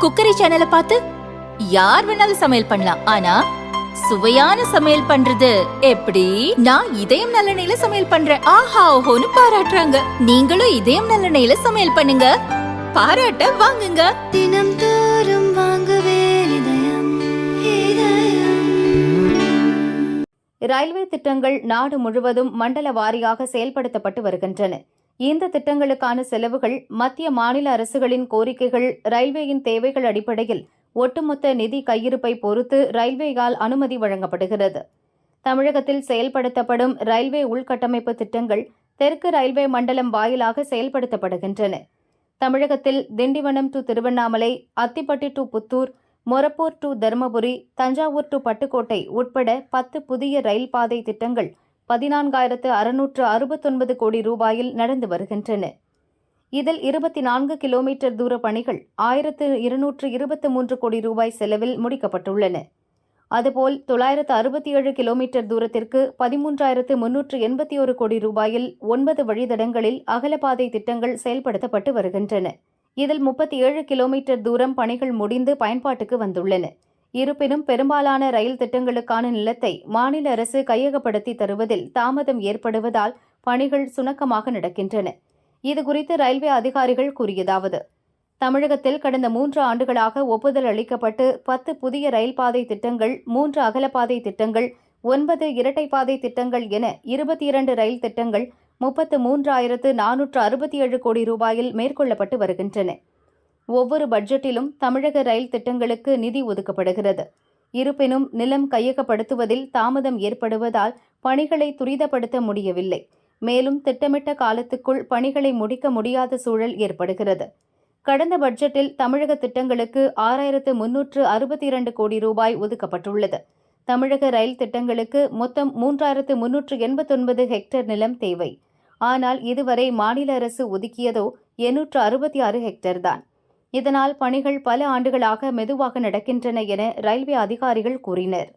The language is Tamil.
குக்கரி சேனலை பார்த்து யார் வேணாலும் சமையல் பண்ணலாம். ஆனா சுவையான சமையல் பண்றது எப்படி? நான் இதயம் நல்லெண்ணெயில சமையல் பண்றேன். ஆஹா ஓஹோன்னு பாராட்டுறாங்க. நீங்களும் இதயம் நல்லெண்ணெயில சமையல் பண்ணுங்க, பாராட்ட வாங்குங்க. தினம் தோறும் வாங்குவே இதயம். ரயில்வே திட்டங்கள் நாடு முழுவதும் மண்டல வாரியாக செயல்படுத்தப்பட்டு வருகின்றன. இந்த திட்டங்களுக்கான செலவுகள் மத்திய மாநில அரசுகளின் கோரிக்கைகள், ரயில்வேயின் தேவைகள் அடிப்படையில் ஒட்டுமொத்த நிதி கையிருப்பை பொறுத்து ரயில்வேயால் அனுமதி வழங்கப்படுகிறது. தமிழகத்தில் செயல்படுத்தப்படும் ரயில்வே உள்கட்டமைப்பு திட்டங்கள் தெற்கு ரயில்வே மண்டலம் வாயிலாக செயல்படுத்தப்படுகின்றன. தமிழகத்தில் Tindivanam to Tiruvannamalai, Attipatti to Puttur, Morappur to Dharmapuri, Thanjavur to Pattukkottai உட்பட 10 புதிய ரயில் பாதை திட்டங்கள் 14,669 கோடி ரூபாயில் நடந்து வருகின்றன. இதில் 24 கிலோமீட்டர் தூர பணிகள் 1,223 கோடி ரூபாய் செலவில் முடிக்கப்பட்டுள்ளன. அதுபோல் 967 கிலோமீட்டர் தூரத்திற்கு 13,381 கோடி ரூபாயில் 9 வழித்தடங்களில் அகலப்பாதை திட்டங்கள் செயல்படுத்தப்பட்டு வருகின்றன. இதில் 37 கிலோமீட்டர் தூரம் பணிகள் முடிந்து பயன்பாட்டுக்கு வந்துள்ளன. இருப்பினும் பெரும்பாலான ரயில் திட்டங்களுக்கான நிலத்தை மாநில அரசு கையகப்படுத்தி தருவதில் தாமதம் ஏற்படுவதால் பணிகள் சுணக்கமாக நடக்கின்றன. இதுகுறித்து ரயில்வே அதிகாரிகள் கூறியதாவது: தமிழகத்தில் கடந்த 3 ஆண்டுகளாக ஒப்புதல் அளிக்கப்பட்டு 10 புதிய ரயில் பாதை திட்டங்கள், 3 அகலப்பாதை திட்டங்கள், 9 இரட்டைப்பாதை திட்டங்கள் என 22 ரயில் திட்டங்கள் 33,467 கோடி ரூபாயில் மேற்கொள்ளப்பட்டு வருகின்றன. ஒவ்வொரு பட்ஜெட்டிலும் தமிழக ரயில் திட்டங்களுக்கு நிதி ஒதுக்கப்படுகிறது. இருப்பினும் நிலம் கையகப்படுத்துவதில் தாமதம் ஏற்படுவதால் பணிகளை துரிதப்படுத்த முடியவில்லை. மேலும் திட்டமிட்ட காலத்துக்குள் பணிகளை முடிக்க முடியாத சூழல் ஏற்படுகிறது. கடந்த பட்ஜெட்டில் தமிழக திட்டங்களுக்கு 6,362 கோடி ரூபாய் ஒதுக்கப்பட்டுள்ளது. தமிழக ரயில் திட்டங்களுக்கு மொத்தம் 3,389 ஹெக்டேர் நிலம் தேவை. ஆனால் இதுவரை மாநில அரசு ஒதுக்கியதோ 866 ஹெக்டேர் தான். இதனால் பணிகள் பல ஆண்டுகளாக மெதுவாக நடக்கின்றன என ரயில்வே அதிகாரிகள் கூறினர்.